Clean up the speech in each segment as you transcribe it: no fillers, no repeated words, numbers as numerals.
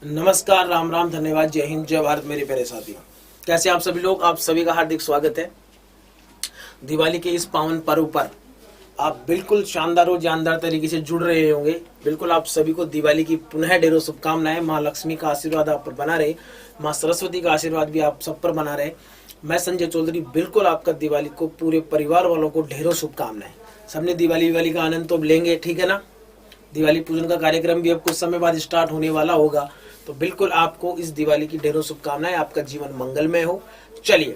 नमस्कार, राम राम, धन्यवाद, जय हिंद, जय भारत मेरे प्यारे साथी। कैसे आप सभी लोग? आप सभी का हार्दिक स्वागत है। दिवाली के इस पावन पर्व पर आप बिल्कुल शानदार और जानदार तरीके से जुड़ रहे होंगे। बिल्कुल आप सभी को दिवाली की पुनः ढेरों शुभकामनाएं। माँ लक्ष्मी का आशीर्वाद आप पर बना रहे, माँ सरस्वती का आशीर्वाद भी आप सब पर बना रहे। मैं संजय चौधरी बिल्कुल आपका दिवाली को पूरे परिवार वालों को ढेरों शुभकामनाएं। सबने दिवाली का आनंद तो लेंगे, ठीक है ना। दिवाली पूजन का कार्यक्रम भी अब कुछ समय बाद स्टार्ट होने वाला होगा, तो बिल्कुल आपको इस दिवाली की ढेरों शुभकामनाएं। आपका जीवन मंगलमय हो। चलिए,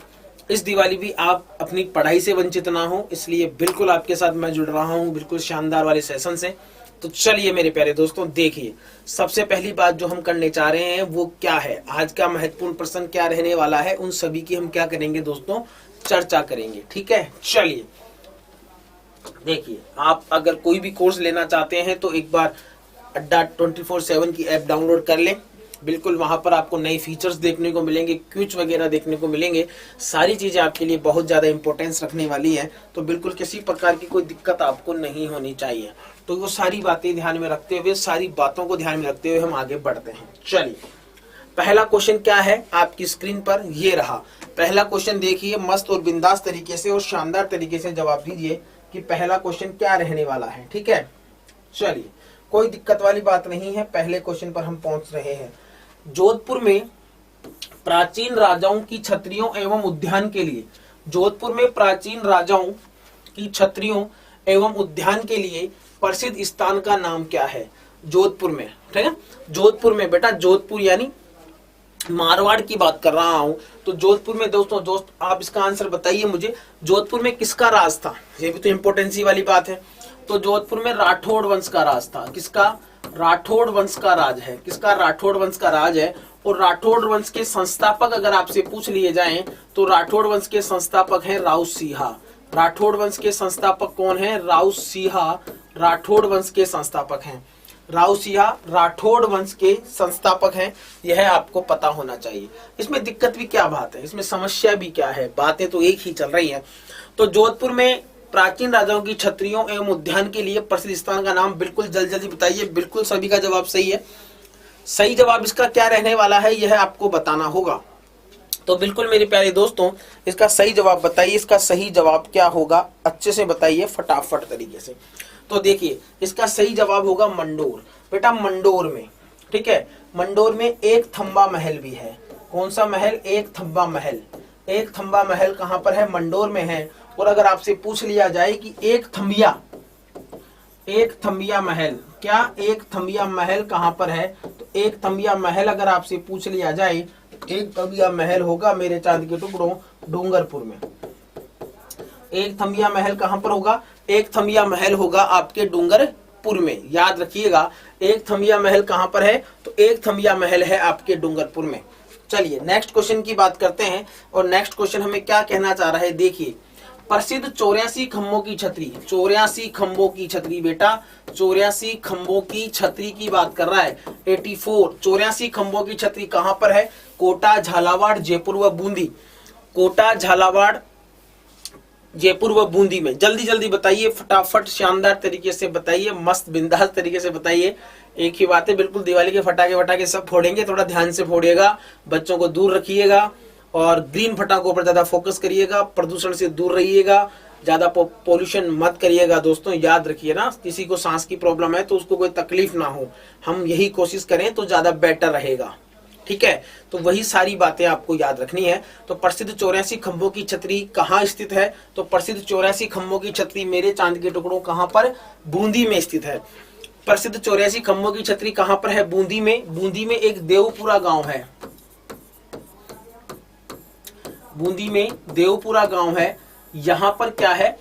इस दिवाली भी आप अपनी पढ़ाई से वंचित ना हो, इसलिए बिल्कुल आपके साथ मैं जुड़ रहा हूं बिल्कुल शानदार वाले सेशन से। तो चलिए मेरे प्यारे दोस्तों, देखिए सबसे पहली बात जो हम करने चाह रहे हैं वो क्या है, आज का महत्वपूर्ण प्रश्न क्या रहने वाला है, उन सभी की हम क्या करेंगे दोस्तों, चर्चा करेंगे। ठीक है, चलिए देखिए, आप अगर कोई भी कोर्स लेना चाहते हैं तो एक बार अड्डा 24/7 की ऐप डाउनलोड कर लें। बिल्कुल वहां पर आपको नए फीचर्स देखने को मिलेंगे, क्विज वगैरह देखने को मिलेंगे। सारी चीजें आपके लिए बहुत ज्यादा इंपॉर्टेंस रखने वाली है, तो बिल्कुल किसी प्रकार की कोई दिक्कत आपको नहीं होनी चाहिए। तो वो सारी बातें ध्यान में रखते हुए, सारी बातों को ध्यान में रखते हुए हम आगे बढ़ते हैं। चलिए, पहला क्वेश्चन क्या है आपकी स्क्रीन पर ये रहा। पहला क्वेश्चन देखिए, मस्त और बिंदास तरीके से और शानदार तरीके से जवाब दीजिए कि पहला क्वेश्चन क्या रहने वाला है। ठीक है, चलिए कोई दिक्कत वाली बात नहीं है, पहले क्वेश्चन पर हम पहुंच रहे हैं। जोधपुर में प्राचीन राजाओं की छतरियों एवं उद्यान के लिए, जोधपुर में प्राचीन राजाओं की छतरियों एवं उद्यान के लिए प्रसिद्ध स्थान का नाम क्या है? जोधपुर में, ठीक है, जोधपुर में बेटा, जोधपुर यानी मारवाड़ की बात कर रहा हूं। तो जोधपुर में दोस्तों आप इसका आंसर बताइए मुझे, जोधपुर में किसका राज था? ये भी तो इंपोर्टेंसी वाली बात है। तो जोधपुर में राठौड़ वंश का राज था। किसका? राठौड़ वंश का राज है। किसका? राठौड़ वंश का राज है। और राठौड़ वंश के संस्थापक अगर आपसे पूछ लिए जाएं तो राठौड़ वंश के संस्थापक हैं राउ सिंहा। राठौड़ वंश के संस्थापक कौन है? राउ सिंहा राठौड़ वंश के संस्थापक हैं। राउ सिंहा राठौड़ वंश के संस्थापक हैं, यह आपको पता होना चाहिए। इसमें दिक्कत भी क्या बात है, इसमें समस्या भी क्या है, बातें तो एक ही चल रही हैं। तो जोधपुर में प्राचीन राजाओं की छतरियों एवं उद्यान के लिए प्रसिद्ध स्थान का नाम बिल्कुल जल्दी जल्दी बताइए। बिल्कुल सभी का जवाब सही है। सही जवाब इसका क्या रहने वाला है, यह आपको बताना होगा। तो बिल्कुल मेरे प्यारे दोस्तों, इसका सही जवाब बताइए। इसका सही जवाब क्या होगा, अच्छे से बताइए, फटाफट तरीके से। तो देखिए, इसका सही जवाब होगा मंडोर। बेटा मंडोर में, ठीक है, मंडोर में एक थंबा महल भी है। कौन सा महल? एक थंबा महल। एक थंबा महल कहां पर है? मंडोर में है। और अगर आपसे पूछ लिया जाए कि एक थंबिया महल, क्या एक थंबिया महल कहां पर है? तो एक थंबिया महल अगर आपसे पूछ लिया जाए, एक थंबिया महल होगा मेरे चांद के टुकड़ों डूंगरपुर में। एक थंबिया महल कहां पर होगा? एक थंबिया महल होगा आपके डूंगरपुर में। याद रखिएगा, एक थंबिया महल कहां पर है? तो एक थंबिया महल है आपके डूंगरपुर में। चलिए नेक्स्ट क्वेश्चन की बात करते हैं। और नेक्स्ट क्वेश्चन हमें क्या कहना चाह रहा है, देखिए, प्रसिद्ध 84 खंभों की छतरी, 84 खंभों की छतरी बेटा, 84 खंभों की छतरी की बात कर रहा है। 84 खंभों की छतरी कहां पर है? कोटा, झालावाड़, जयपुर व बूंदी। कोटा, झालावाड़, जयपुर व बूंदी में। जल्दी जल्दी बताइए, फटाफट शानदार तरीके से बताइए, मस्त बिंदास तरीके से बताइए। एक ही बात है, बिल्कुल दिवाली के फटाके सब फोड़ेंगे, थोड़ा ध्यान से फोड़िएगा, बच्चों को दूर रखिएगा और ग्रीन फटाकों पर ज्यादा फोकस करिएगा, प्रदूषण से दूर रहिएगा, ज्यादा पोल्यूशन मत करिएगा दोस्तों। याद रखिए ना, किसी को सांस की प्रॉब्लम है तो उसको कोई तकलीफ ना हो, हम यही कोशिश करें तो ज्यादा बेटर रहेगा। ठीक है, तो वही सारी बातें आपको याद रखनी है। तो प्रसिद्ध 84 खंभों की छतरी कहाँ स्थित है? तो प्रसिद्ध 84 खंभों की छतरी मेरे चांद के टुकड़ों कहाँ पर? बूंदी में स्थित है। प्रसिद्ध 84 खंभों की छतरी कहाँ पर है? बूंदी में। बूंदी में एक देवपुरा गांव है। बूंदी में देवपुरा गांव है। यहां पर क्या है,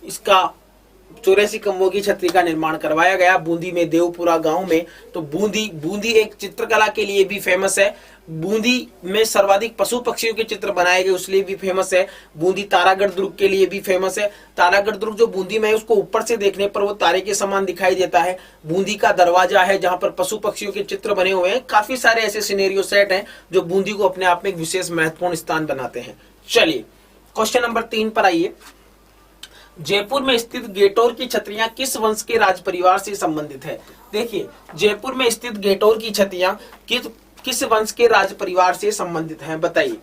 इसका 84 खंभों की छतरी का निर्माण करवाया गया बूंदी में, देवपुरा गांव में। तो बूंदी एक चित्रकला के लिए भी फेमस है। बूंदी में सर्वाधिक पशु पक्षियों के चित्र बनाए गए उसलिए भी फेमस है। बूंदी तारागढ़ दुर्ग के लिए भी फेमस है। तारागढ़ दुर्ग जो बूंदी में है उसको ऊपर से देखने पर वो तारे के समान दिखाई देता है। बूंदी का दरवाजा है जहां पर पशु पक्षियों के चित्र बने हुए हैं। काफी सारे ऐसे सिनेरियो सेट हैं जो बूंदी को अपने आप में एक विशेष महत्वपूर्ण स्थान बनाते हैं। चलिए क्वेश्चन नंबर 3 पर आइए। जयपुर में स्थित गेटोर की छतरियां किस वंश के राज परिवार से संबंधित है? देखिए, जयपुर में स्थित गेटोर की छतरियां किस वंश के राज परिवार से संबंधित हैं? बताइए,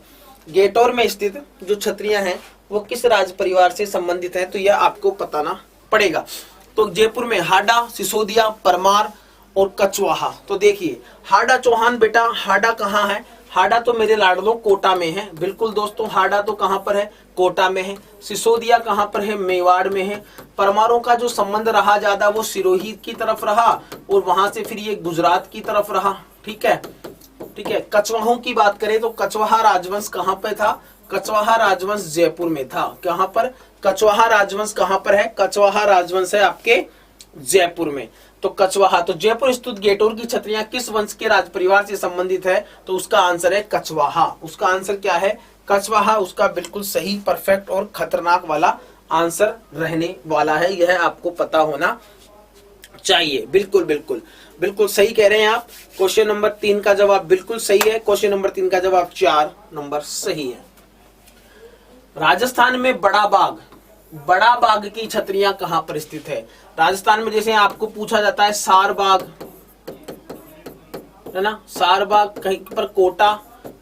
गेटोर में स्थित जो छतरियां हैं वो किस राज परिवार से संबंधित हैं? तो यह आपको बताना पड़ेगा। तो जयपुर में हाडा, सिसोदिया, परमार और कछवाहा। तो देखिए, हाडा चौहान, बेटा हाडा कहाँ है? हाडा तो मेरे लाडलों कोटा में है। बिल्कुल दोस्तों, हाडा तो कहाँ पर है? कोटा में है। सिसोदिया कहाँ पर है? मेवाड़ में है। परमारों का जो संबंध रहा ज्यादा वो सिरोही की तरफ रहा और वहां से फिर ये गुजरात की तरफ रहा। ठीक है, ठीक है। कछवाहों की बात करें तो कछवाहा राजवंश कहाँ पे था? कछवाहा राजवंश जयपुर में था। कहाँ पर? कछवाहा राजवंश कहाँ पर है? कछवाहा राजवंश है आपके जयपुर में। तो कछवाहा, तो जयपुर स्थित गेटोर की छतरियां किस वंश के राज परिवार से संबंधित है? तो उसका आंसर है कछवाहा। उसका आंसर क्या है? कछवाहा उसका बिल्कुल सही, परफेक्ट और खतरनाक वाला आंसर रहने वाला है। यह आपको पता होना चाहिए। बिल्कुल बिल्कुल बिल्कुल सही कह रहे हैं आप। क्वेश्चन नंबर 3 का जवाब बिल्कुल सही है। क्वेश्चन नंबर 3 का जवाब 4 नंबर सही है। राजस्थान में बड़ा बाग की छतरियां कहां पर स्थित है? राजस्थान में जैसे आपको पूछा जाता है सार बाग, है ना, सार बाग। कहीं पर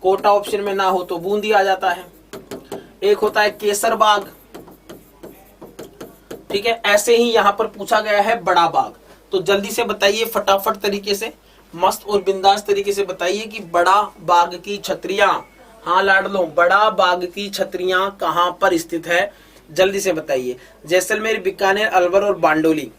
कोटा ऑप्शन में ना हो तो बूंदी आ जाता है। एक होता है केसर बाग। ठीक है, ऐसे ही यहां पर पूछा गया है बड़ा बाग। तो जल्दी से बताइए, फटाफट तरीके से, मस्त और बिंदास तरीके से बताइए कि बड़ा बाग की छतरियां, हाँ लाडलो, बड़ा बाग की छतरियां कहां पर स्थित है? जल्दी से बताइए। जैसलमेर, बीकानेर, अलवर और बांडोली।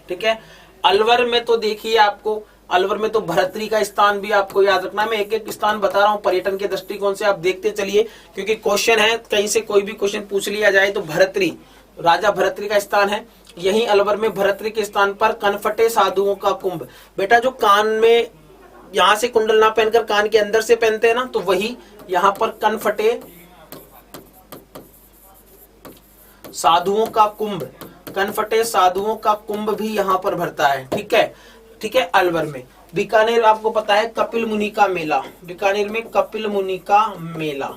ठीक है, अलवर में तो देखिए आपको, अलवर में तो भरतरी का स्थान भी आपको याद रखना है। मैं एक एक स्थान बता रहा हूं पर्यटन के दृष्टिकोण से, आप देखते चलिए, क्योंकि क्वेश्चन है कहीं से कोई भी क्वेश्चन पूछ लिया जाए तो भरतरी, राजा भरतरी का स्थान है। यही अलवर में भरतरी के स्थान पर कनफटे साधुओं का कुंभ। बेटा जो कान में यहां से कुंडल ना पहनकर कान के अंदर से पहनते हैं ना, तो वही यहां पर कनफटे साधुओं का कुंभ, कनफटे साधुओं का कुंभ भी यहां पर भरता है। ठीक है, ठीक है, अलवर में। बीकानेर आपको पता है कपिल मुनि का मेला, बीकानेर में कपिल मुनि का मेला,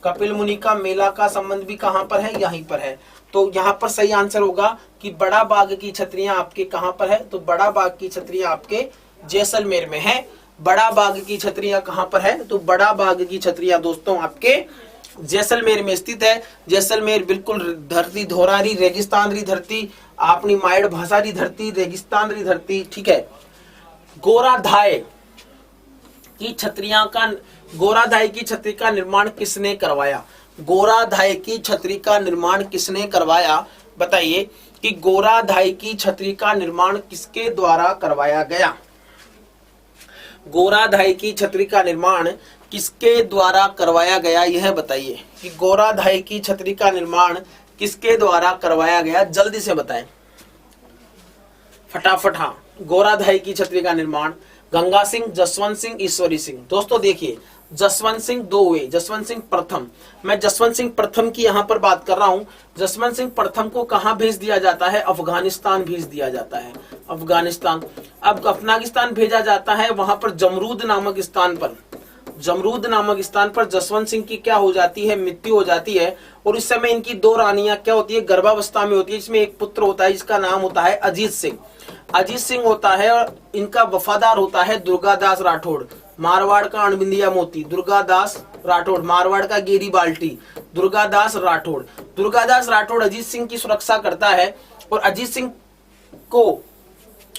कपिल मुनि का मेला का संबंध भी कहां पर है? यहीं पर है। तो यहां पर सही आंसर होगा कि बड़ा बाग की छतरियां आपके कहां पर है? तो बड़ा बाग की छतरियां आपके जैसलमेर में है। बड़ा बाग की छतरियां कहां पर है? तो बड़ा बाग की छतरियां दोस्तों आपके जैसलमेर में स्थित है। जैसलमेर बिल्कुल धरती धोरारी रेगिस्तान री धरती, अपनी मायड़ भाषा री धरती, रेगिस्तान री धरती। ठीक है, गोराधाय की छतरियां का, गोराधाय की छतरी का निर्माण किसने करवाया? गोराधाय की छतरी का निर्माण किसने करवाया? बताइए कि गोराधाय की छतरी का निर्माण किसके द्वारा करवाया गया? गोराधाय की छतरी का निर्माण किसके द्वारा करवाया गया, यह बताइए कि गोराधाय की छतरी का निर्माण किसके द्वारा करवाया गया? जल्दी से बताएं फटाफट। हाँ, गोराधाय की छतरी का निर्माण गंगा सिंह, जसवंत सिंह, ईश्वरी सिंह। दोस्तों देखिए, जसवंत सिंह दो हुए, जसवंत सिंह प्रथम। मैं जसवंत सिंह प्रथम की यहां पर बात कर रहा हूं। जसवंत सिंह प्रथम को कहां भेज दिया जाता है? अफगानिस्तान भेज दिया जाता है, अफगानिस्तान। अब अफगानिस्तान भेजा जाता है, वहां पर जमरूद नामक स्थान पर, जमरूद नामक स्थान पर जसवंत सिंह की क्या हो जाती है? मृत्यु हो जाती है। और इस समय इनकी 2 रानियां क्या होती है? गर्भावस्था में होती है। इसमें एक पुत्र होता है जिसका नाम होता है अजीत सिंह, अजीत सिंह होता है, और इनका वफादार होता है दुर्गादास राठौड़, मारवाड़ का अणबिंदिया मोती, दुर्गादास राठौड़, मारवाड़ का गेरी बाल्टी, दुर्गादास राठौड़। दुर्गादास राठौड़ अजीत सिंह की सुरक्षा करता है और अजीत सिंह को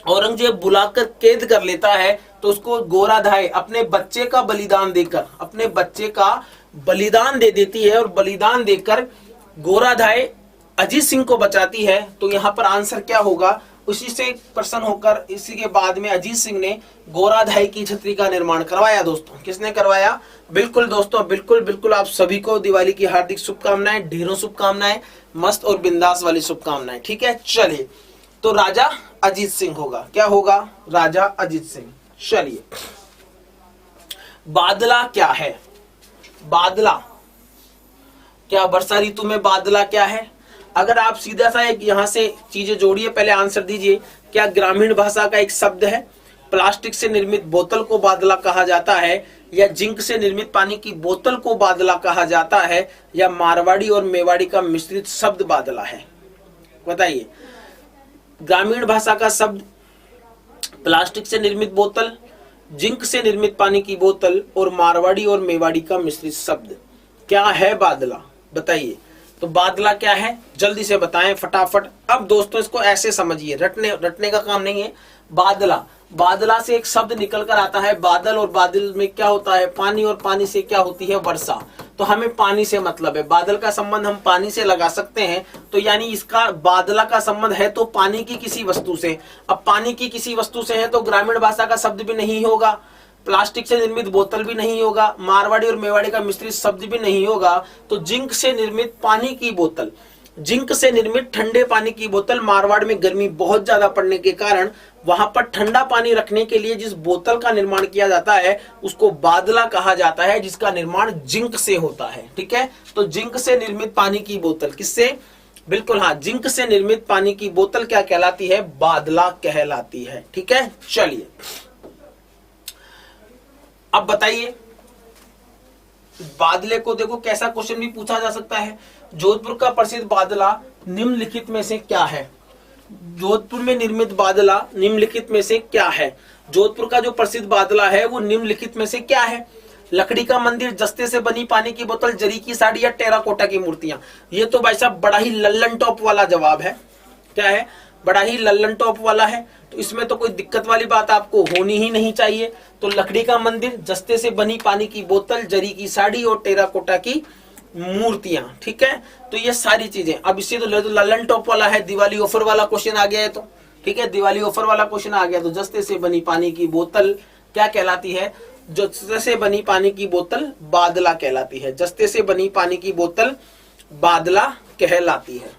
औरंगजेब बुलाकर कैद कर लेता है। तो उसको गोराधाय अपने बच्चे का बलिदान देकर, अपने बच्चे का बलिदान दे देती है और बलिदान देकर गोराधाय अजीत सिंह को बचाती है। तो यहाँ पर आंसर क्या होगा? उसी से प्रसन्न होकर इसी के बाद में अजीत सिंह ने गोराधाय की छतरी का निर्माण करवाया। दोस्तों किसने करवाया? बिल्कुल दोस्तों, बिल्कुल बिल्कुल आप सभी को दिवाली की हार्दिक शुभकामनाएं, ढेरों शुभकामनाएं, मस्त और बिंदास वाली शुभकामनाएं। ठीक है, चलिए, तो राजा अजीत सिंह होगा। क्या होगा? राजा अजीत सिंह। चलिए, बादला क्या है? बादला क्या, वर्षा ऋतु में बादला क्या है? अगर आप सीधा सा एक यहां से चीजें जोड़िए, पहले आंसर दीजिए। क्या ग्रामीण भाषा का एक शब्द है? प्लास्टिक से निर्मित बोतल को बादला कहा जाता है, या जिंक से निर्मित पानी की बोतल को बादला कहा जाता है, या मारवाड़ी और मेवाड़ी का मिश्रित शब्द बादला है? बताइए। ग्रामीण भाषा का शब्द प्लास्टिक से निर्मित बोतल, जिंक से निर्मित पानी की बोतल और मारवाड़ी और मेवाड़ी का मिश्रित शब्द क्या है बादला? बताइए। तो बादला क्या है जल्दी से बताएं फटाफट। अब दोस्तों इसको ऐसे समझिए, रटने का काम नहीं है। बादला से एक शब्द निकल कर आता है बादल, और बादल में क्या होता है पानी, और पानी से क्या होती है वर्षा। तो हमें पानी से मतलब है, बादल का संबंध हम पानी से लगा सकते हैं। तो यानी इसका बादला का संबंध है तो पानी की किसी वस्तु से। अब पानी की किसी वस्तु से है तो ग्रामीण भाषा का शब्द भी नहीं होगा, प्लास्टिक से निर्मित बोतल भी नहीं होगा, मारवाड़ी और मेवाड़ी का मिश्रित शब्द भी नहीं होगा। तो जिंक से निर्मित पानी की बोतल, जिंक से निर्मित ठंडे पानी की बोतल। मारवाड़ में गर्मी बहुत ज्यादा पड़ने के कारण वहां पर ठंडा पानी रखने के लिए जिस बोतल का निर्माण किया जाता है उसको बादला कहा जाता है, जिसका निर्माण जिंक से होता है। ठीक है, तो जिंक से निर्मित पानी की बोतल किससे? बिल्कुल हाँ, जिंक से निर्मित पानी की बोतल क्या कहलाती है? बादला कहलाती है। ठीक है, चलिए अब बताइए बादले को देखो कैसा क्वेश्चन भी पूछा जा सकता है। जोधपुर का प्रसिद्ध बादला निम्नलिखित में से क्या है? जोधपुर में निर्मित बादला निम्नलिखित में से क्या है? जोधपुर का जो प्रसिद्ध बादला है वो निम्नलिखित में से क्या है? लकड़ी का मंदिर, जस्ते से बनी पानी की बोतल, जरी की साड़ी या टेराकोटा की मूर्तियां। ये तो भाई साहब बड़ा ही लल्लन टॉप वाला जवाब है। क्या है? बड़ा ही लल्लन टॉप वाला है। तो इसमें तो कोई दिक्कत वाली बात आपको होनी ही नहीं चाहिए। तो लकड़ी का मंदिर, जस्ते से बनी पानी की बोतल, जरी की साड़ी और टेराकोटा की मूर्तियां। ठीक है, तो ये सारी चीजें। अब इससे तो लल्लन टॉप वाला है, दिवाली ऑफर वाला क्वेश्चन आ गया है। तो ठीक है, दिवाली ऑफर वाला क्वेश्चन आ गया। तो जस्ते से बनी पानी की बोतल क्या कहलाती है? जस्ते से बनी पानी की बोतल बादला कहलाती है। जस्ते से बनी पानी की बोतल बादला कहलाती है।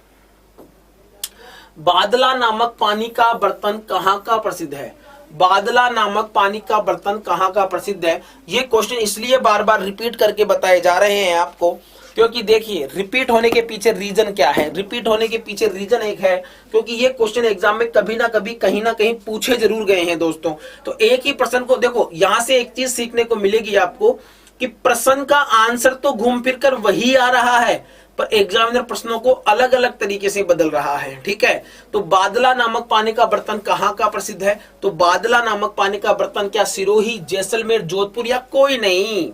बादला नामक पानी का बर्तन कहाँ का प्रसिद्ध है? बादला नामक पानी का बर्तन कहाँ का प्रसिद्ध है? ये क्वेश्चन इसलिए बार बार रिपीट करके बताए जा रहे हैं आपको, क्योंकि देखिए रिपीट होने के पीछे रीजन क्या है। रिपीट होने के पीछे रीजन एक है, क्योंकि ये क्वेश्चन एग्जाम में कभी ना कभी कहीं ना कहीं पूछे जरूर गए हैं दोस्तों। तो एक ही प्रश्न को देखो, यहां से एक चीज सीखने को मिलेगी आपको कि प्रश्न का आंसर तो घूम फिर कर वही आ रहा है, पर एग्जामिनर प्रश्नों को अलग अलग तरीके से बदल रहा है। ठीक है, तो बादला नामक पानी का बर्तन कहाँ का प्रसिद्ध है? तो बादला नामक पानी का बर्तन क्या सिरोही, जैसलमेर, जोधपुर या कोई नहीं?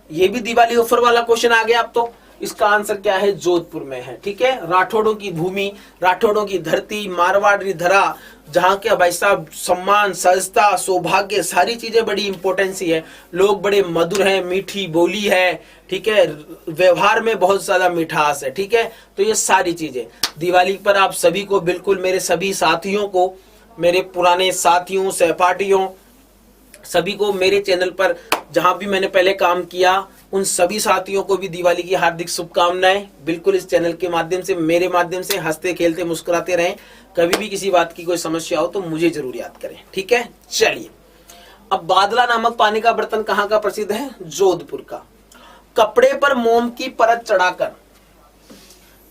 ये भी दिवाली ऑफर वाला क्वेश्चन आ गया। अब तो इसका आंसर क्या है? जोधपुर में है। ठीक है, राठौड़ों की भूमि, राठौड़ों की धरती, मारवाड़ी धरा, जहां के भाई साहब सम्मान, सहजता, सौभाग्य, सारी चीजें बड़ी इंपॉर्टेंस है। लोग बड़े मधुर हैं, मीठी बोली है। ठीक है, व्यवहार में बहुत ज्यादा मिठास है। ठीक है, तो ये सारी चीजें दिवाली पर आप सभी को, बिल्कुल मेरे सभी साथियों को, मेरे पुराने साथियों, सहपाठियों, सभी को मेरे चैनल पर जहां भी मैंने पहले काम किया उन सभी साथियों को भी दिवाली की हार्दिक शुभकामनाएं। बिल्कुल इस चैनल के माध्यम से, मेरे माध्यम से हंसते खेलते मुस्कुराते रहें। कभी भी किसी बात की कोई समस्या हो तो मुझे जरूर याद करें। ठीक है, चलिए अब बादला नामक पानी का बर्तन कहाँ का प्रसिद्ध है? जोधपुर का। कपड़े पर मोम की परत चढ़ाकर,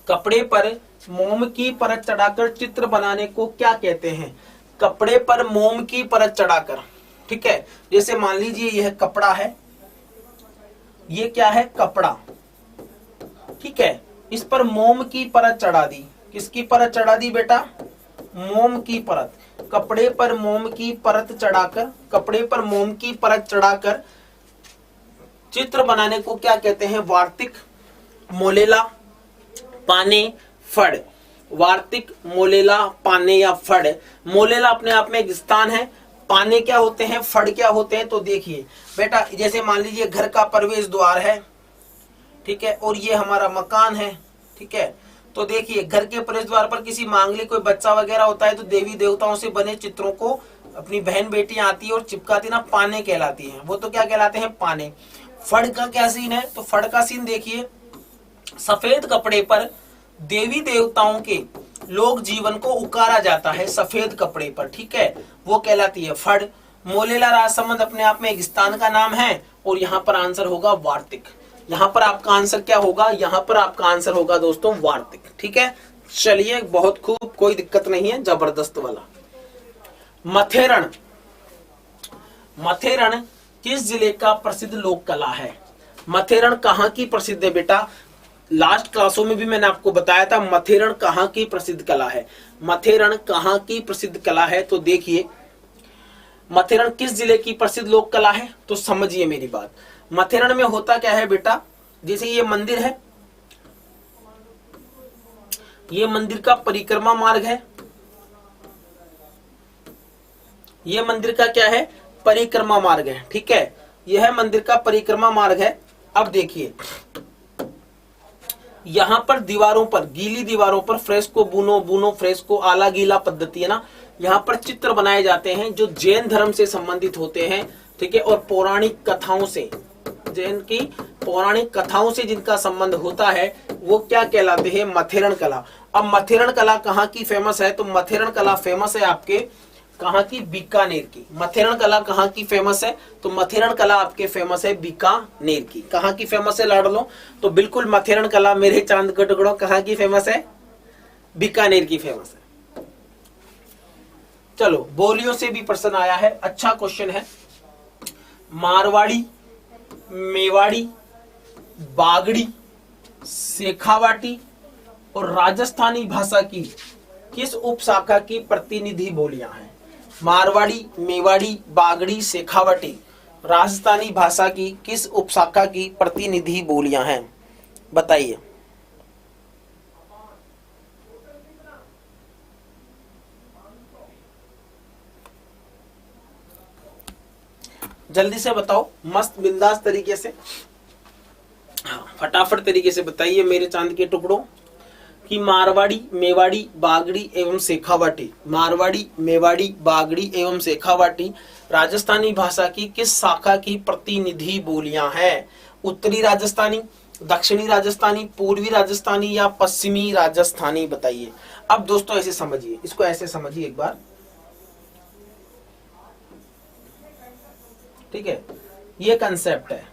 कपड़े पर मोम की परत चढ़ाकर चित्र बनाने को क्या कहते हैं? कपड़े पर मोम की परत चढ़ाकर। ठीक है, जैसे मान लीजिए यह कपड़ा है, ये क्या है? कपड़ा। ठीक है, इस पर मोम की परत चढ़ा दी। किसकी परत चढ़ा दी बेटा? मोम की परत। कपड़े पर मोम की परत चढ़ाकर, कपड़े पर मोम की परत चढ़ाकर चित्र बनाने को क्या कहते हैं? वार्तिक, मोलेला, पाने, फड़। वार्तिक, मोलेला, पाने या फड़। मोलेला अपने आप में एक स्थान है, पाने क्या होते हैं, फड़ क्या होते हैं? तो देखिए बेटा, जैसे मान लीजिए घर का प्रवेश द्वार है, ठीक है, और ये हमारा मकान है। ठीक है, तो देखिए घर के प्रवेश द्वार पर किसी मांगलिक कोई बच्चा वगैरह होता है तो देवी देवताओं से बने चित्रों को अपनी बहन बेटियां आती है और चिपकाती ना, पाने कहलाती हैं। वो तो क्या कहलाते हैं? पाने। फड़ का क्या सीन है? तो फड़ का सीन देखिए, सफेद कपड़े पर देवी देवताओं के लोक जीवन को उकारा जाता है सफेद कपड़े पर। ठीक है, वो कहलाती है फड़। मोलेला राजसमंद अपने आप में एक स्थान का नाम है, और यहाँ पर आंसर होगा वार्तिक। यहाँ पर आपका आंसर क्या होगा? यहाँ पर आपका आंसर होगा दोस्तों वार्तिक। ठीक है, चलिए बहुत खूब, कोई दिक्कत नहीं है, जबरदस्त वाला। मथेरण। मथेरण किस जिले का प्रसिद्ध लोक कला है? मथेरण कहाँ की प्रसिद्ध है बेटा? लास्ट क्लासों में भी मैंने आपको बताया था मथेरण कहाँ की प्रसिद्ध कला है। मथेरण कहाँ की प्रसिद्ध कला है, तो देखिए मथेरण किस जिले की प्रसिद्ध लोक कला है, तो समझिए मेरी बात। मथेरण में होता क्या है बेटा, जैसे ये मंदिर है, ये मंदिर का परिक्रमा मार्ग है, ये मंदिर का क्या है, परिक्रमा मार्ग है, ठीक है, यह मंदिर का परिक्रमा मार्ग है। अब देखिए यहां पर दीवारों पर, गीली दीवारों पर फ्रेस्को, बुनो बुनो फ्रेस्को, आला गीला पद्धति है ना, यहाँ पर चित्र बनाए जाते हैं जो जैन धर्म से संबंधित होते हैं, ठीक है, और पौराणिक कथाओं से, जैन की पौराणिक कथाओं से जिनका संबंध होता है वो क्या कहलाते हैं, मथेरण कला। अब मथेरण कला कहाँ की फेमस है, तो मथेरण कला फेमस है आपके कहाँ की, बीकानेर की। मथेरण कला कहाँ की फेमस है, तो मथेरण कला आपके फेमस है बीकानेर की। कहाँ की फेमस है लाडलो, तो बिल्कुल मथेरण कला मेरे चांद के टुकड़ों कहाँ की फेमस है, बीकानेर की फेमस है। चलो बोलियों से भी प्रश्न आया है, अच्छा क्वेश्चन है। मारवाड़ी, मेवाड़ी, बागड़ी, शेखावाटी और राजस्थानी भाषा की किस उपशाखा की प्रतिनिधि बोलियां हैं। मारवाड़ी, मेवाड़ी, बागड़ी, शेखावटी, राजस्थानी भाषा की किस उपशाखा की प्रतिनिधि बोलियां हैं, बताइए। जल्दी से बताओ, मस्त बिंदास तरीके से, हाँ फटाफट तरीके से बताइए मेरे चांद के टुकड़ों कि मारवाड़ी, मेवाड़ी, बागड़ी एवं शेखावाटी, मारवाड़ी, मेवाड़ी, बागड़ी एवं शेखावाटी राजस्थानी भाषा की किस शाखा की प्रतिनिधि बोलियां हैं। उत्तरी राजस्थानी, दक्षिणी राजस्थानी, पूर्वी राजस्थानी या पश्चिमी राजस्थानी, बताइए। अब दोस्तों ऐसे समझिए, इसको ऐसे समझिए एक बार, ठीक है, ये कंसेप्ट है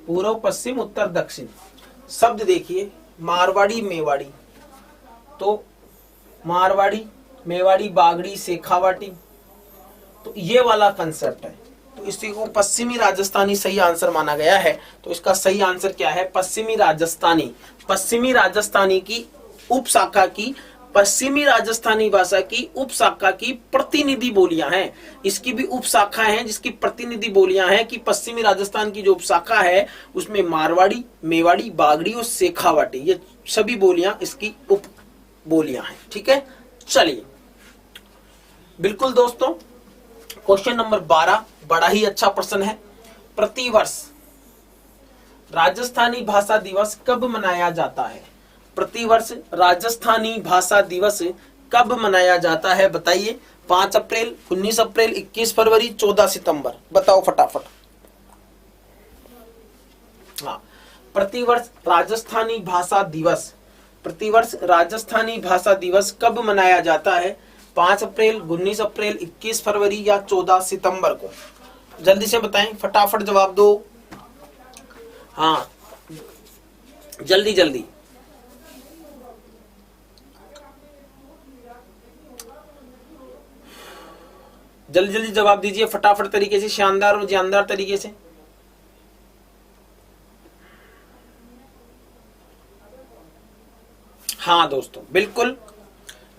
पूर्व, पश्चिम, उत्तर, दक्षिण। शब्द देखिए मारवाड़ी, मेवाड़ी, तो मारवाड़ी, मेवाड़ी, बागड़ी, शेखावाटी, तो ये वाला कंसेप्ट है, तो इसी को पश्चिमी राजस्थानी सही आंसर माना गया है। तो इसका सही आंसर क्या है, पश्चिमी राजस्थानी। पश्चिमी राजस्थानी की उपशाखा की, पश्चिमी राजस्थानी भाषा की उपशाखा की प्रतिनिधि बोलियां हैं। इसकी भी उपशाखा हैं जिसकी प्रतिनिधि बोलियां हैं कि पश्चिमी राजस्थान की जो उपशाखा है उसमें मारवाड़ी, मेवाड़ी, बागड़ी और शेखावाटी, ये सभी बोलियां इसकी उप बोलियां हैं, ठीक है। चलिए बिल्कुल दोस्तों, क्वेश्चन नंबर 12 बड़ा ही अच्छा प्रश्न है। प्रतिवर्ष राजस्थानी भाषा दिवस कब मनाया जाता है। प्रतिवर्ष राजस्थानी भाषा दिवस कब मनाया जाता है, बताइए। 5 अप्रैल, 19 अप्रैल, 21 फरवरी, 14 सितंबर, बताओ फटाफट। हाँ, प्रतिवर्ष राजस्थानी भाषा दिवस, प्रतिवर्ष राजस्थानी भाषा दिवस कब मनाया जाता है। 5 अप्रैल, 19 अप्रैल, 21 फरवरी या 14 सितंबर को, जल्दी से बताएं, फटाफट जवाब दो। हाँ जल्दी जल्दी, जल्दी जल्दी जवाब दीजिए फटाफट तरीके से, शानदार और जानदार तरीके से। हाँ दोस्तों बिल्कुल,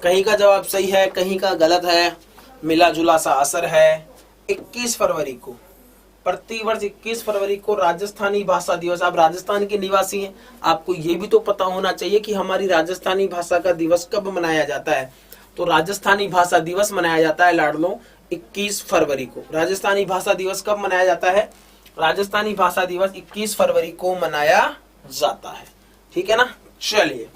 कहीं का जवाब सही है, कहीं का गलत है, मिला जुला सा असर है। 21 फरवरी को, प्रतिवर्ष 21 फरवरी को राजस्थानी भाषा दिवस। आप राजस्थान के निवासी हैं, आपको ये भी तो पता होना चाहिए कि हमारी राजस्थानी भाषा का दिवस कब मनाया जाता है। तो राजस्थानी भाषा दिवस मनाया जाता है लाडलो 21 फरवरी को। राजस्थानी भाषा दिवस कब मनाया जाता है, राजस्थानी भाषा दिवस 21 फरवरी को मनाया जाता है, ठीक है ना। चलिए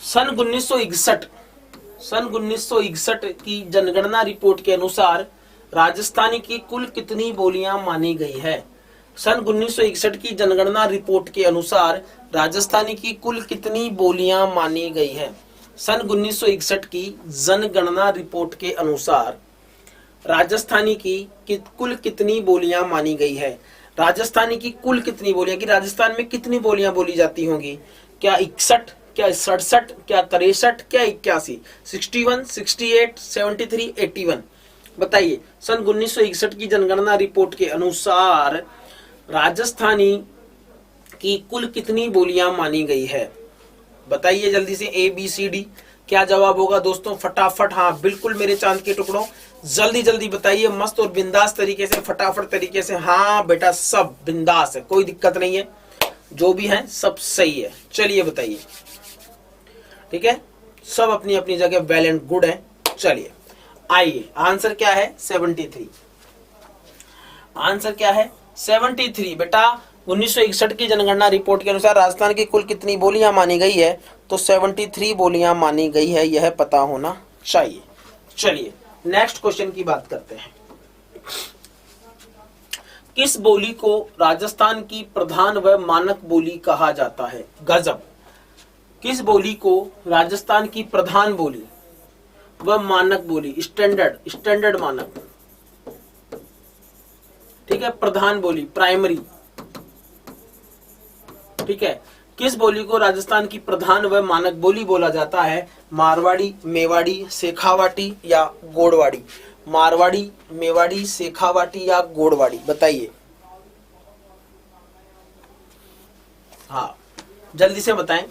सन 1961 की जनगणना रिपोर्ट के अनुसार राजस्थानी की कुल कितनी बोलियां मानी गई है। सन 1961 की जनगणना रिपोर्ट के अनुसार राजस्थानी की कुल कितनी बोलियां मानी गई है। सन 1961 की जनगणना रिपोर्ट के अनुसार राजस्थानी की कुल कितनी बोलियां मानी गई है। राजस्थानी की कुल कितनी बोलियां, कि राजस्थान में कितनी बोलियां बोली जाती होंगी, क्या 61, क्या 67, क्या 63, क्या 81, 61, 68, 73, 81, बताइए। सन 1961 की जनगणना रिपोर्ट के अनुसार राजस्थानी की कुल कितनी बोलियां मानी गई है? बताइए जल्दी से, ए बी सी डी। क्या जवाब होगा दोस्तों? फटाफट, हाँ बिल्कुल मेरे चांद के टुकड़ों, जल्दी जल्दी बताइए, मस्त और बिंदास तरीके से, फटाफट तरीके से। हाँ बेटा सब बिंदास है, कोई दिक्कत नहीं है, जो भी है सब सही है। चलिए बताइए, ठीक है, सब अपनी अपनी जगह वेल एंड गुड है। चलिए आइए, आंसर क्या है? 73। आंसर क्या है? 73 बेटा। 1961 की जनगणना रिपोर्ट के अनुसार राजस्थान की कुल कितनी बोलियां मानी गई है? तो 73 बोलियां मानी गई है, यह पता होना चाहिए। चलिए नेक्स्ट क्वेश्चन की बात करते हैं। किस बोली को राजस्थान की प्रधान व मानक बोली कहा जाता है? गजब। किस बोली को राजस्थान की प्रधान बोली व मानक बोली, स्टैंडर्ड मानक, ठीक है, प्रधान बोली, प्राइमरी, ठीक है, किस बोली को राजस्थान की प्रधान व मानक बोली बोला जाता है? मारवाड़ी, मेवाड़ी, शेखावाटी या गोड़वाड़ी? मारवाड़ी, मेवाड़ी, शेखावाटी या गोड़वाड़ी? बताइए, हाँ जल्दी से बताएं।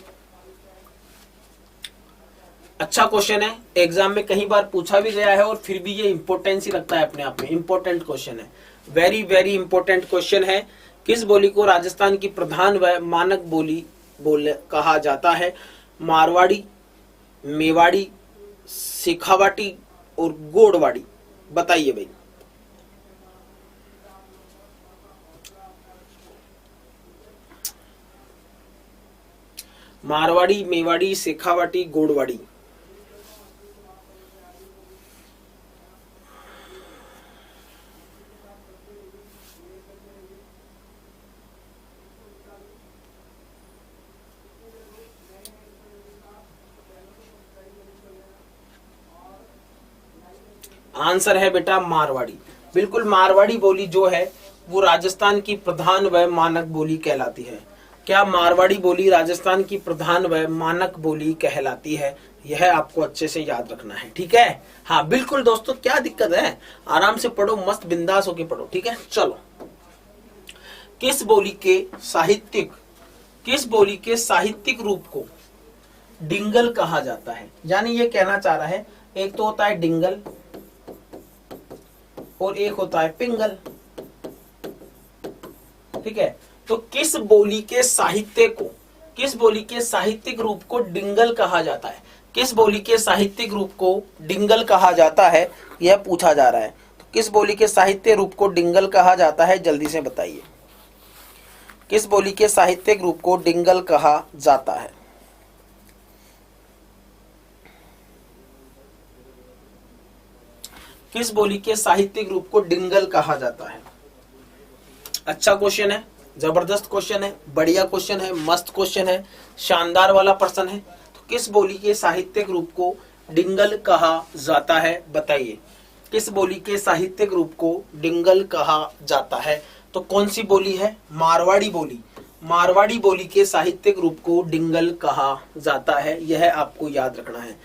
अच्छा क्वेश्चन है, एग्जाम में कई बार पूछा भी गया है और फिर भी ये इंपॉर्टेंस ही रखता है अपने आप में, इंपॉर्टेंट क्वेश्चन है, वेरी वेरी इंपॉर्टेंट क्वेश्चन है। किस बोली को राजस्थान की प्रधान व मानक बोली कहा जाता है? मारवाड़ी, मेवाड़ी, शेखावाटी और गोड़वाड़ी? बताइए भाई। मारवाड़ी, मेवाड़ी, शेखावाटी, गोड़वाड़ी? आंसर है बेटा मारवाड़ी। बिल्कुल, मारवाड़ी बोली जो है वो राजस्थान की प्रधान व मानक बोली कहलाती है। क्या मारवाड़ी बोली राजस्थान की प्रधान व मानक बोली कहलाती है? यह आपको अच्छे से याद रखना है, ठीक है। हाँ बिल्कुल दोस्तों, क्या दिक्कत है, आराम से पढ़ो, मस्त बिंदास होके पढ़ो, ठीक है। चलो, किस बोली के साहित्यिक रूप को डिंगल कहा जाता है? यानी ये कहना चाह रहा है, एक तो होता है डिंगल और एक होता है पिंगल, ठीक है। तो किस बोली के साहित्यिक रूप को डिंगल कहा जाता है? किस बोली के साहित्यिक रूप को डिंगल कहा जाता है, यह पूछा जा रहा है। तो किस बोली के साहित्य रूप को डिंगल कहा जाता है, जल्दी से बताइए। किस बोली के साहित्यिक रूप को डिंगल कहा जाता है? किस बोली के साहित्यिक रूप को डिंगल कहा जाता है? अच्छा क्वेश्चन है, जबरदस्त क्वेश्चन है, बढ़िया क्वेश्चन है, मस्त क्वेश्चन है, शानदार वाला प्रश्न है। तो किस बोली के साहित्यिक रूप को डिंगल कहा जाता है? बताइए, किस बोली के साहित्यिक रूप को डिंगल कहा जाता है? तो कौन सी बोली है? मारवाड़ी बोली। मारवाड़ी बोली के साहित्यिक रूप को डिंगल कहा जाता है, यह आपको याद रखना है।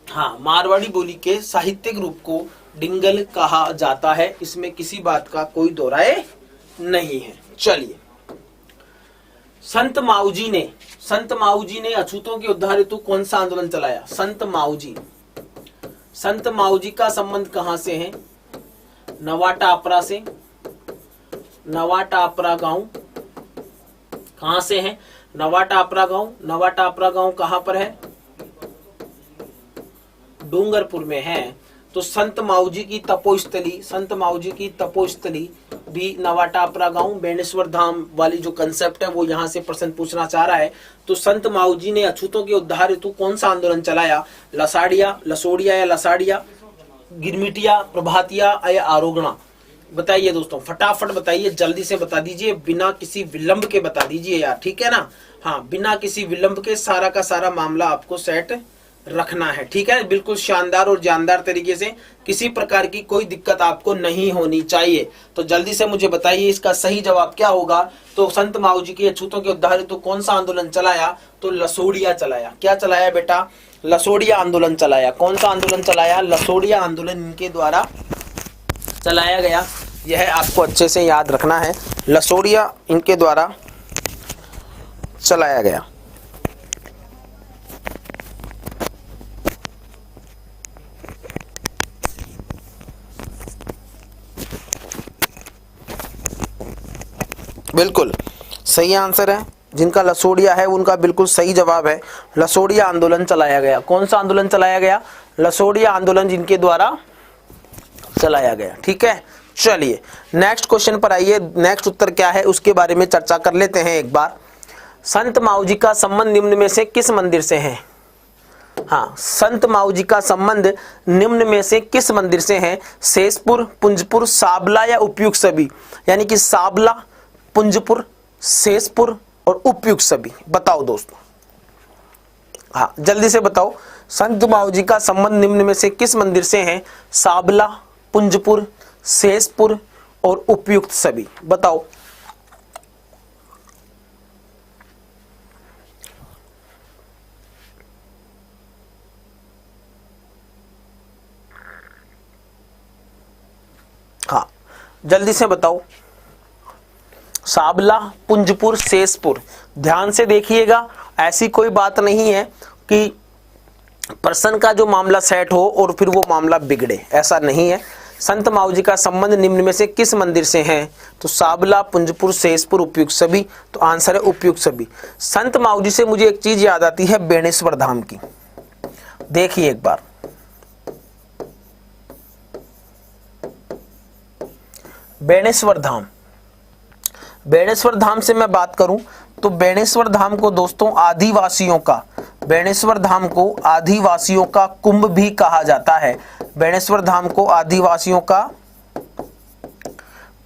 हाँ, मारवाड़ी बोली के साहित्यिक रूप को डिंगल कहा जाता है, इसमें किसी बात का कोई दो राय नहीं है। चलिए, संत माऊजी ने अछूतों के उद्धार हेतु कौन सा आंदोलन चलाया? संत माऊजी का संबंध कहां से है? नवाटापरा से। नवाटापरा गांव कहां से है? नवाटापरा गांव कहां पर है? डूंगरपुर में है। तो संत माऊजी की तपोस्थली भी नवाटापरा गांव, बेणेश्वर धाम वाली जो कंसेप्ट है वो यहाँ से प्रश्न पूछना चाह रहा है। तो संत माऊजी ने अछूतों के उद्धार हेतु कौन सा आंदोलन चलाया? लसाड़िया, गिरमिटिया, प्रभातिया या आरोगणा? बताइए दोस्तों, फटाफट बताइए, जल्दी से बता दीजिए, बिना किसी विलंब के बता दीजिए यार, ठीक है ना। हाँ, बिना किसी विलंब के सारा का सारा मामला आपको सेट रखना है, ठीक है। बिल्कुल शानदार और जानदार तरीके से, किसी प्रकार की कोई दिक्कत आपको नहीं होनी चाहिए। तो जल्दी से मुझे बताइए इसका सही जवाब क्या होगा। तो संत माऊजी के अछूतों के उद्धार हेतु कौन सा आंदोलन चलाया? तो लसोड़िया चलाया। क्या चलाया बेटा? लसोड़िया आंदोलन चलाया। कौन सा आंदोलन चलाया? लसोड़िया आंदोलन इनके द्वारा चलाया गया। यह आपको अच्छे से याद रखना है। लसोड़िया इनके द्वारा चलाया गया। बिल्कुल सही आंसर है, जिनका लसोड़िया है उनका बिल्कुल सही जवाब है। लसोड़िया आंदोलन चलाया गया। कौन सा आंदोलन चलाया गया? लसोड़िया आंदोलन जिनके द्वारा चलाया गया। ठीक है, चलिए नेक्स्ट क्वेश्चन पर आइए। नेक्स्ट उत्तर क्या है उसके बारे में चर्चा कर लेते हैं एक बार। संत माऊजी का संबंध निम्न में से किस मंदिर से है? हाँ, संत माऊजी का संबंध निम्न में से किस मंदिर से है? शेषपुर, पुंजपुर, साबला या उपयुक्त सभी? यानी कि साबला, पुंजपुर, शेषपुर और उपयुक्त सभी। बताओ दोस्तों, हाँ जल्दी से बताओ। संत माऊजी का संबंध निम्न में से किस मंदिर से है? साबला, पुंजपुर, शेषपुर और उपयुक्त सभी। बताओ। हाँ जल्दी से बताओ। साबला, पुंजपुर, शेषपुर। ध्यान से देखिएगा, ऐसी कोई बात नहीं है कि प्रश्न का जो मामला सेट हो और फिर वो मामला बिगड़े, ऐसा नहीं है। संत माऊजी का संबंध निम्न में से किस मंदिर से है? तो साबला, पुंजपुर, शेषपुर, उपयुक्त सभी। तो आंसर है उपयुक्त सभी। संत माऊजी से मुझे एक चीज याद आती है, बेणेश्वर धाम की। देखिए एक बार, बेणेश्वर धाम। बेणेश्वर धाम से मैं बात करूं तो बेणेश्वर धाम को दोस्तों आदिवासियों का, बेणेश्वर धाम को आदिवासियों का कुंभ भी कहा जाता है। बेणेश्वर धाम को आदिवासियों का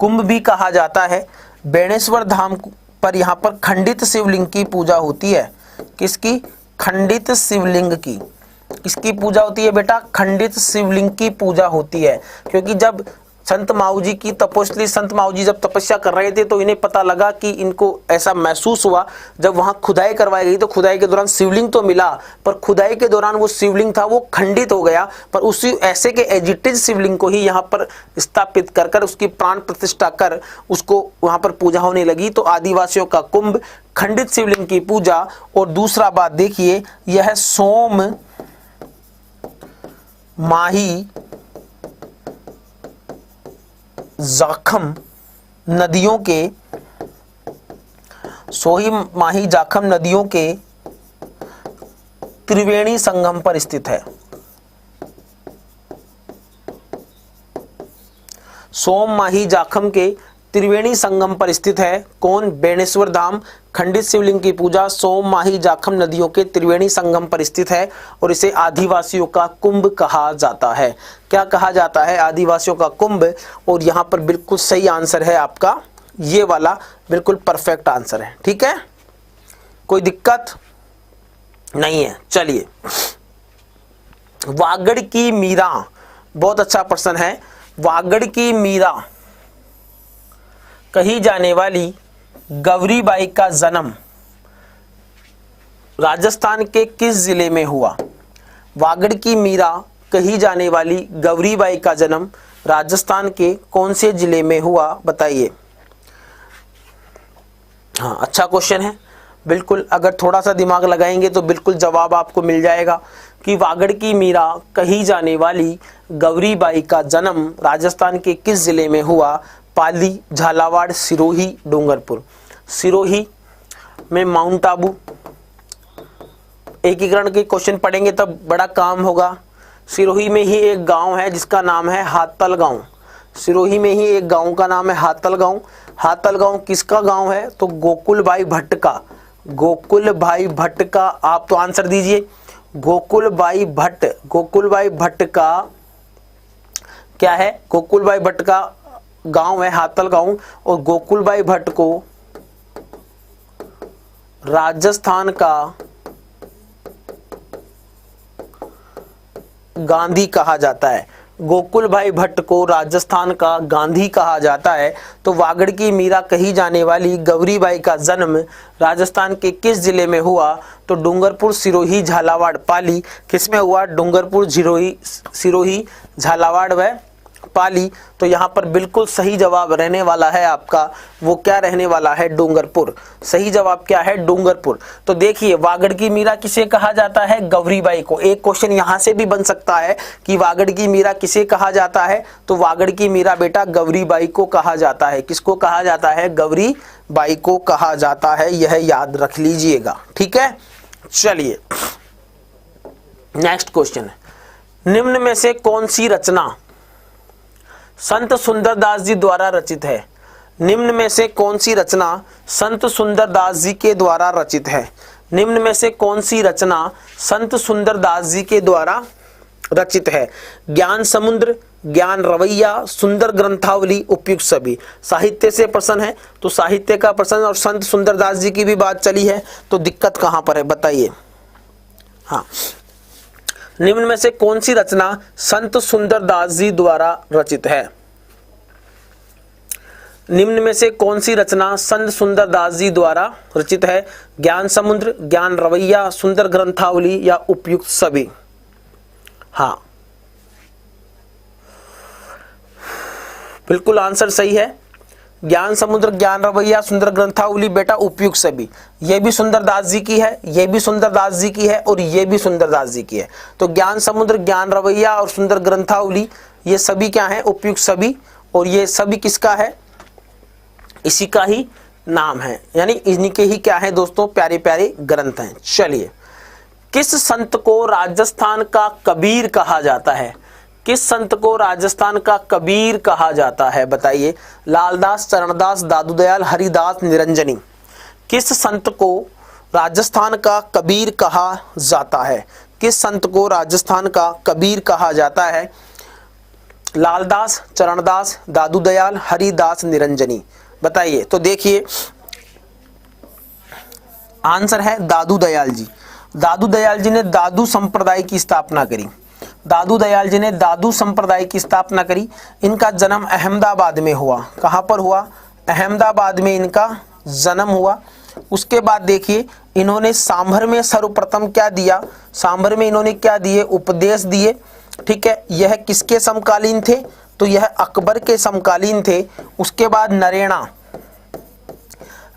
कुंभ भी कहा जाता है। बेणेश्वर धाम पर यहाँ पर खंडित शिवलिंग की पूजा होती है। किसकी? खंडित शिवलिंग की। किसकी पूजा होती है बेटा? खंडित शिवलिंग की पूजा होती है। क्योंकि जब संत माऊजी की तपोस्थली, संत माऊजी जब तपस्या कर रहे थे तो इन्हें पता लगा कि इनको ऐसा महसूस हुआ, जब वहां खुदाई करवाई गई तो खुदाई के दौरान शिवलिंग तो मिला, पर खुदाई के दौरान वो शिवलिंग था वो खंडित हो गया। पर उसी ऐसे के एजिटेड शिवलिंग को ही यहाँ पर स्थापित कर कर उसकी प्राण प्रतिष्ठा कर उसको वहां पर पूजा होने लगी। तो आदिवासियों का कुंभ, खंडित शिवलिंग की पूजा। और दूसरा बात देखिए, यह सोम, माही, जाखम नदियों के, सोही, माही, जाखम नदियों के त्रिवेणी संगम पर स्थित है। सोम, माही, जाखम के त्रिवेणी संगम पर स्थित है। कौन? बेणेश्वर धाम। खंडित शिवलिंग की पूजा सोम, माही, जाखम नदियों के त्रिवेणी संगम पर स्थित है और इसे आदिवासियों का कुंभ कहा जाता है। क्या कहा जाता है? आदिवासियों का कुंभ। और यहां पर बिल्कुल सही आंसर है आपका ये वाला, बिल्कुल परफेक्ट आंसर है। ठीक है, कोई दिक्कत नहीं है। चलिए, वागड़ की मीरा, बहुत अच्छा प्रश्न है। वागड़ की मीरा कही जाने वाली गौरीबाई का जन्म राजस्थान के किस जिले में हुआ? वागड़ की मीरा कही जाने वाली गौरीबाई का जन्म राजस्थान के कौन से जिले में हुआ? बताइए। हाँ, अच्छा क्वेश्चन है। बिल्कुल, अगर थोड़ा सा दिमाग लगाएंगे तो बिल्कुल जवाब आपको मिल जाएगा कि वागड़ की मीरा कही जाने वाली गौरीबाई का जन्म राजस्थान के किस जिले में हुआ? पाली, झालावाड़, सिरोही, डूंगरपुर। सिरोही में माउंट आबू, एकीकरण के क्वेश्चन पढ़ेंगे तब बड़ा काम होगा। सिरोही में ही एक गांव है जिसका नाम है हातल गांव। सिरोही में ही एक गांव का नाम है हातल गांव। हातल गांव किसका गांव है? तो गोकुल भाई भट्ट का। गोकुल भाई भट्ट का। आप तो आंसर दीजिए। गोकुल भाई भट्ट, गोकुल भाई भट्ट का क्या है? गोकुल भाई भट्ट का गांव है हातल गांव। और गोकुल भाई भट्ट को राजस्थान का गांधी कहा जाता है। गोकुल भाई भट्ट को राजस्थान का गांधी कहा जाता है। तो वागड़ की मीरा कही जाने वाली गौरीबाई का जन्म राजस्थान के किस जिले में हुआ? तो डूंगरपुर, सिरोही, झालावाड़, पाली। किस में हुआ? डूंगरपुर, सिरोही, झालावाड़ व पाली, तो यहाँ पर बिल्कुल सही जवाब रहने वाला है आपका, वो क्या रहने वाला है, डूंगरपुर। सही जवाब क्या है, डूंगरपुर। तो देखिए वागड़ की मीरा किसे कहा जाता है, गौरीबाई को। एक क्वेश्चन यहाँ से भी बन सकता है कि वागड़ की मीरा किसे कहा जाता है, तो वागड़ की मीरा बेटा गौरीबाई को कहा जाता है। किसको कहा जाता है, गौरीबाई को कहा जाता है, यह याद रख लीजिएगा। ठीक है, चलिए नेक्स्ट क्वेश्चन है, निम्न में से कौन सी रचना संत सुंदरदास जी द्वारा रचित है। निम्न में से कौन सी रचना संत सुंदरदास जी के द्वारा रचित है। निम्न में से कौन सी रचना संत सुंदरदास जी के द्वारा रचित है। ज्ञान समुद्र, ज्ञान रवैया, सुंदर ग्रंथावली, उपयुक्त सभी। साहित्य से प्रश्न है तो साहित्य का प्रश्न, और संत सुंदरदास जी की भी बात चली है, तो दिक्कत कहां पर है बताइए। हाँ, निम्न में से कौन सी रचना संत सुंदरदास जी द्वारा रचित है। निम्न में से कौन सी रचना संत सुंदरदास जी द्वारा रचित है। ज्ञान समुद्र, ज्ञान रवैया, सुंदर ग्रंथावली या उपयुक्त सभी। हाँ, बिल्कुल आंसर सही है। ज्ञान समुद्र, ज्ञान रवैया, सुंदर ग्रंथावली बेटा उपयुक्त सभी। ये भी सुंदरदास जी की है, ये भी सुंदरदास जी की है, और ये भी सुंदरदास जी की है। तो ज्ञान समुद्र, ज्ञान रवैया और सुंदर ग्रंथावली ये सभी क्या है, उपयुक्त सभी। और ये सभी किसका है, इसी का ही नाम है, यानी इन्हीं के ही क्या है दोस्तों, प्यारे प्यारे ग्रंथ हैं। चलिए, किस संत को राजस्थान का कबीर कहा जाता है। किस संत को राजस्थान का कबीर कहा जाता है बताइए। लालदास, चरणदास, दादू दयाल, हरिदास, निरंजनी। किस संत को राजस्थान का कबीर कहा जाता है। किस संत को राजस्थान का कबीर कहा जाता है। लालदास, चरणदास, दादू दयाल, हरिदास, निरंजनी, बताइए। तो देखिए आंसर है दादू दयाल जी। दादू दयाल जी ने दादू संप्रदाय की स्थापना करी। दादू दयाल जी ने दादू संप्रदाय की स्थापना करी। इनका जन्म अहमदाबाद में हुआ। कहां पर हुआ, अहमदाबाद में इनका जन्म हुआ। उसके बाद देखिए इन्होंने सांभर में सर्वप्रथम क्या दिया, सांभर में इन्होंने क्या दिए, उपदेश दिए। ठीक है, यह किसके समकालीन थे, तो यह अकबर के समकालीन थे। उसके बाद नरेना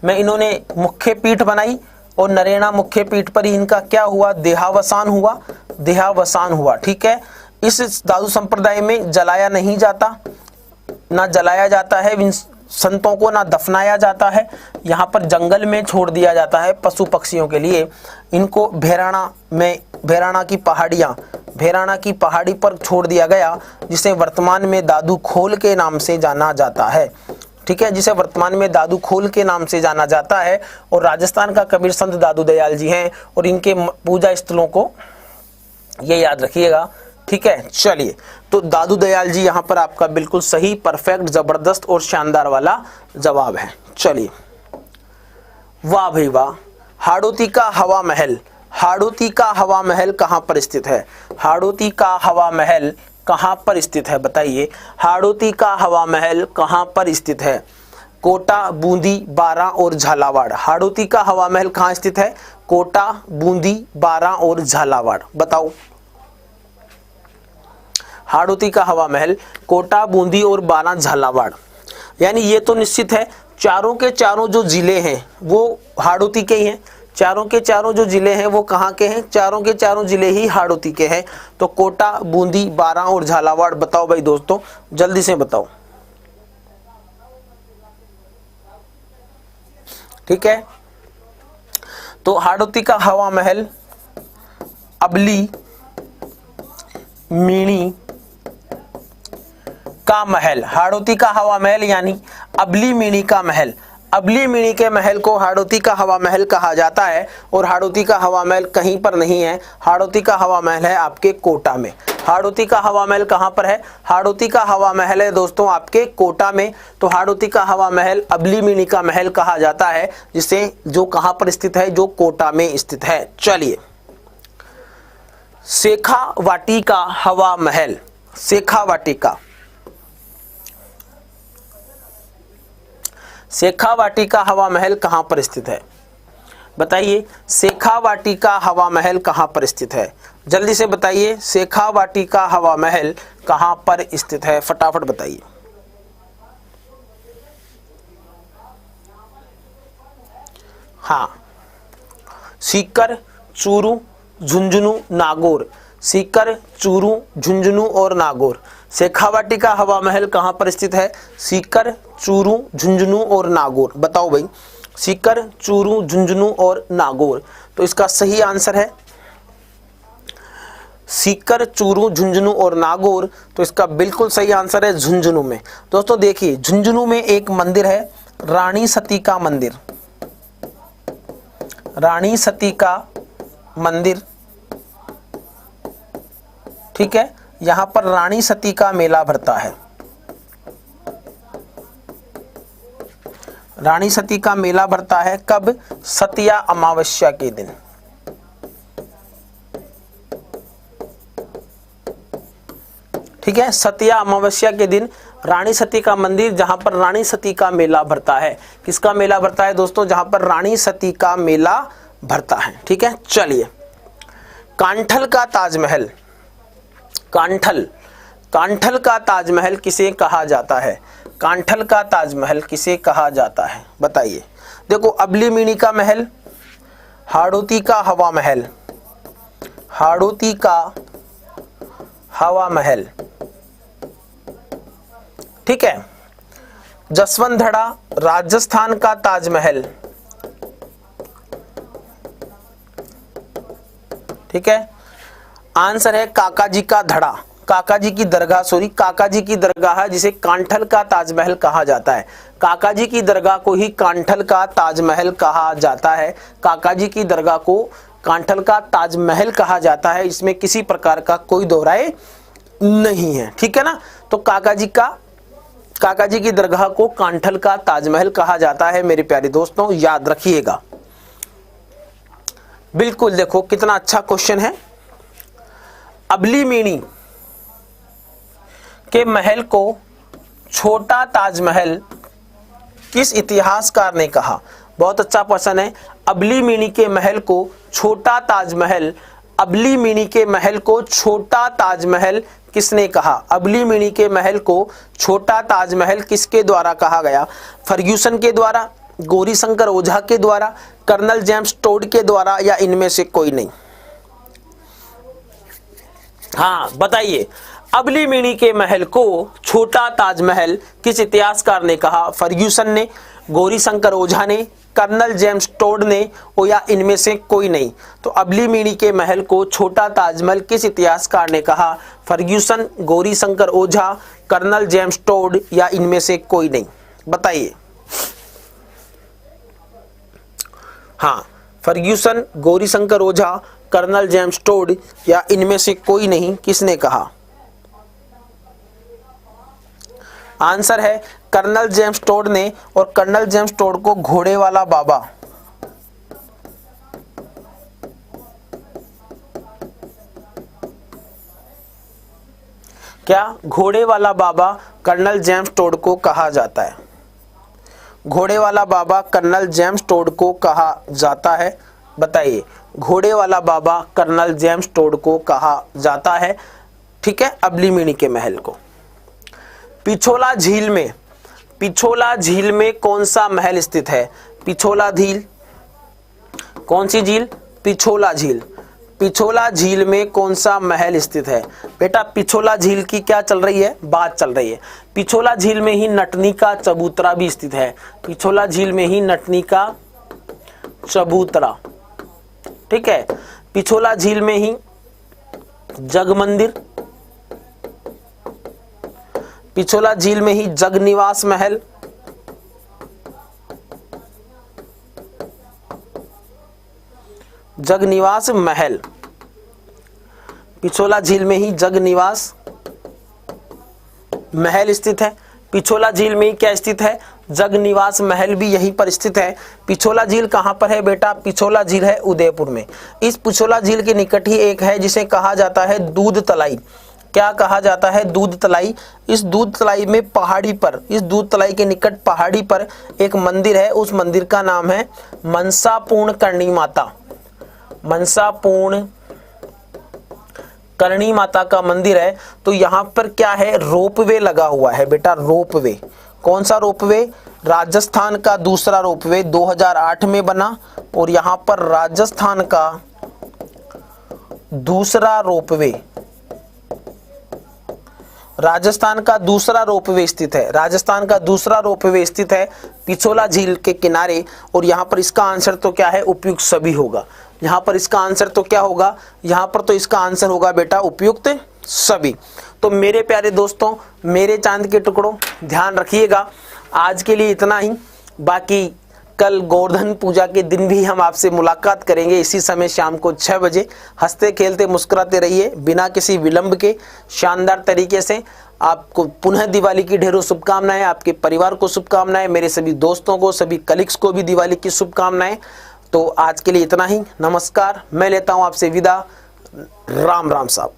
में इन्होंने मुख्य पीठ बनाई, और नरेना मुख्य पीठ पर ही इनका क्या हुआ, देहावसान हुआ। देहावसान हुआ। ठीक है, इस दादू संप्रदाय में जलाया नहीं जाता, ना जलाया जाता है इन संतों को, ना दफनाया जाता है। यहाँ पर जंगल में छोड़ दिया जाता है पशु पक्षियों के लिए। इनको भेराना में, भेराना की पहाड़ियाँ, भेराना की पहाड़ी पर छोड़ दिया गया, जिसे वर्तमान में दादू खोल के नाम से जाना जाता है। ठीक है, जिसे वर्तमान में दादू खोल के नाम से जाना जाता है। और राजस्थान का कबीर संत दादू दयाल जी हैं, और इनके पूजा स्थलों को ये याद रखिएगा। ठीक है, चलिए, तो दादू दयाल जी यहाँ पर आपका बिल्कुल सही, परफेक्ट, जबरदस्त और शानदार वाला जवाब है। चलिए, वाह भाई वाह। हाड़ौती का हवा महल, हाड़ौती का हवा महल कहाँ पर स्थित है। हाड़ौती का हवा महल कहाँ पर स्थित है बताइए। हाड़ौती का हवा महल कहाँ पर स्थित है। कोटा, बूंदी, बारां और झालावाड़। हाड़ौती का हवा महल कहाँ स्थित है, कोटा, बूंदी, बारां और झालावाड़। बताओ, हाड़ौती का हवा महल कोटा, बूंदी और बारां, झालावाड़। यानी ये तो निश्चित है, चारों के चारों जो जिले हैं वो हाड़ौती के ही हैं। चारों के चारों जो जिले हैं वो कहाँ के हैं, चारों के चारों जिले ही हाड़ौती के हैं। तो कोटा, बूंदी, बारां और झालावाड़। बताओ भाई दोस्तों, जल्दी से बताओ। ठीक है, तो हाड़ौती का हवा महल अबली मीणी का महल। हाड़ौती का हवा महल यानी अबली मीणी का महल। अबली मीणी के महल को हाड़ौती का हवा महल कहा जाता है। और हाड़ौती का हवा महल कहीं पर नहीं है, हाड़ौती का हवा महल है आपके कोटा में। हाड़ौती का हवा महल कहाँ पर है, हाड़ौती का हवा महल है दोस्तों आपके कोटा में। तो हाड़ौती का हवा महल अबली मीणी का महल कहा जाता है, जिसे जो कहाँ पर स्थित है, जो कोटा में स्थित है। चलिए, शेखावाटी का हवा महल, शेखावाटी का, शेखावाटी का हवा महल कहां पर स्थित है। बताइए शेखावाटी का हवा महल कहाँ पर स्थित है? जल्दी से बताइए शेखावाटी का हवा महल कहाँ पर स्थित है? फटाफट बताइए। हाँ, सीकर, चूरू, झुंझुनू, नागौर। सीकर, चूरू, झुंझुनू और नागौर। शेखावाटी का हवा महल कहाँ पर स्थित है? सीकर, चूरू, झुंझुनू और नागौर। बताओ भाई, सीकर, चूरू, झुंझुनू और नागौर। तो इसका सही आंसर है सीकर, चूरू, झुंझुनू और नागौर। तो इसका बिल्कुल सही आंसर है झुंझुनू में। दोस्तों देखिए, झुंझुनू में एक मंदिर है रानी सती का मंदिर। रानी सती का मंदिर, ठीक है, यहां पर रानी सती का मेला भरता है। रानी सती का मेला भरता है कब? सतिया अमावस्या के दिन। ठीक है, सतिया अमावस्या के दिन रानी सती का मंदिर, जहां पर रानी सती का मेला भरता है। किसका मेला भरता है दोस्तों? जहां पर रानी सती का मेला भरता है। ठीक है, चलिए, कांठल का ताजमहल, कांठल का ताजमहल किसे कहा जाता है? कांठल का ताजमहल किसे कहा जाता है? बताइए। देखो, अबली मिनी का महल, हाड़ौती का हवा महल, हाड़ौती का हवा महल, ठीक है, जसवंतधड़ा, राजस्थान का ताजमहल, ठीक है, आंसर है काका जी का धड़ा, काका जी की दरगाह, सॉरी काका जी की दरगाह है जिसे कांठल का ताजमहल कहा जाता है। काका जी की दरगाह को ही कांठल का ताजमहल कहा जाता है। काका जी की दरगाह को कांठल का ताजमहल कहा जाता है, इसमें किसी प्रकार का कोई दो राय नहीं है। ठीक है ना, तो काका जी की दरगाह को कांठल का ताजमहल कहा जाता है। मेरे प्यारे दोस्तों याद रखिएगा। बिल्कुल, देखो कितना अच्छा क्वेश्चन है। अबली मिनी के महल को छोटा ताजमहल किस इतिहासकार ने कहा? बहुत अच्छा प्रश्न है। अबली मिनी के महल को छोटा ताजमहल, अबली मिनी के महल को छोटा ताजमहल किसने कहा? अबली मिनी के महल को छोटा ताजमहल किसके द्वारा कहा गया? फर्ग्यूसन के द्वारा, गौरीशंकर ओझा के द्वारा, कर्नल जेम्स टोड के द्वारा, या इनमें से कोई नहीं? हाँ बताइए, अबली मिनी के महल को छोटा ताजमहल किस इतिहासकार ने कहा? फर्ग्यूसन ने, गौरीशंकर ओझा ने, कर्नल जेम्स टोड ने, और या इनमें से कोई नहीं? तो अबली मिनी के महल को छोटा ताजमहल किस इतिहासकार ने कहा? फर्ग्यूसन, गौरीशंकर ओझा, कर्नल जेम्स टोड, या इनमें से कोई नहीं? बताइए। हाँ, फर्ग्यूसन, गौरीशंकर ओझा, कर्नल जेम्स टोड, या इनमें से कोई नहीं? किसने कहा? आंसर है कर्नल जेम्स टोड ने। और कर्नल जेम्स टोड को घोड़े वाला बाबा, क्या घोड़े वाला बाबा कर्नल जेम्स टोड को कहा जाता है? घोड़े वाला बाबा कर्नल जेम्स टोड को कहा जाता है। बताइए, घोड़े वाला बाबा कर्नल जेम्स टोड को कहा जाता है। ठीक है, अबली मिनी के महल को। पिछोला झील में कौन सा महल स्थित है? पिछोला झील, कौन सी झील? पिछोला झील। पिछोला झील में कौन सा महल स्थित है? बेटा पिछोला झील की क्या चल रही है? बात चल रही है। पिछोला झील में ही नटनी का चबूतरा भी स्थित है। पिछोला झील में ही नटनी का चबूतरा, ठीक है। पिछोला झील में ही जग मंदिर, पिछोला झील में ही जगनिवास महल, जगनिवास महल, पिछोला झील में ही जगनिवास महल स्थित है। पिछोला झील में ही क्या स्थित है? जगनिवास महल भी यहीं पर स्थित है। पिछोला झील कहां पर है बेटा? पिछोला झील है उदयपुर में। इस पिछोला झील के निकट ही एक है जिसे कहा जाता है दूध तलाई। क्या कहा जाता है? दूध तलाई। इस दूध तलाई में पहाड़ी पर, इस दूध तलाई के निकट पहाड़ी पर एक मंदिर है, उस मंदिर का नाम है मनसापूर्ण करणी माता। मनसापूर्ण करणी माता का मंदिर है। तो यहाँ पर क्या है? रोपवे लगा हुआ है बेटा, रोपवे। कौन सा रोपवे? राजस्थान का दूसरा रोपवे 2008 में बना, और यहाँ पर राजस्थान का दूसरा रोपवे, राजस्थान का दूसरा रोपवे स्थित है। राजस्थान का दूसरा रोपवे स्थित है पिछोला झील के किनारे। और यहाँ पर इसका आंसर तो क्या है? उपयुक्त सभी होगा। यहाँ पर इसका आंसर तो क्या होगा? यहाँ पर तो इसका आंसर होगा बेटा उपयुक्त सभी। तो मेरे प्यारे दोस्तों, मेरे चांद के टुकड़ों, ध्यान रखिएगा। आज के लिए इतना ही। बाकी कल गोवर्धन पूजा के दिन भी हम आपसे मुलाकात करेंगे इसी समय शाम को 6 बजे। हंसते खेलते मुस्कुराते रहिए, बिना किसी विलंब के शानदार तरीके से। आपको पुनः दिवाली की ढेरों शुभकामनाएं, आपके परिवार को शुभकामनाएं, मेरे सभी दोस्तों को, सभी कलीग्स को भी दिवाली की शुभकामनाएं। तो आज के लिए इतना ही। नमस्कार, मैं लेता हूं आपसे विदा। राम राम साहब।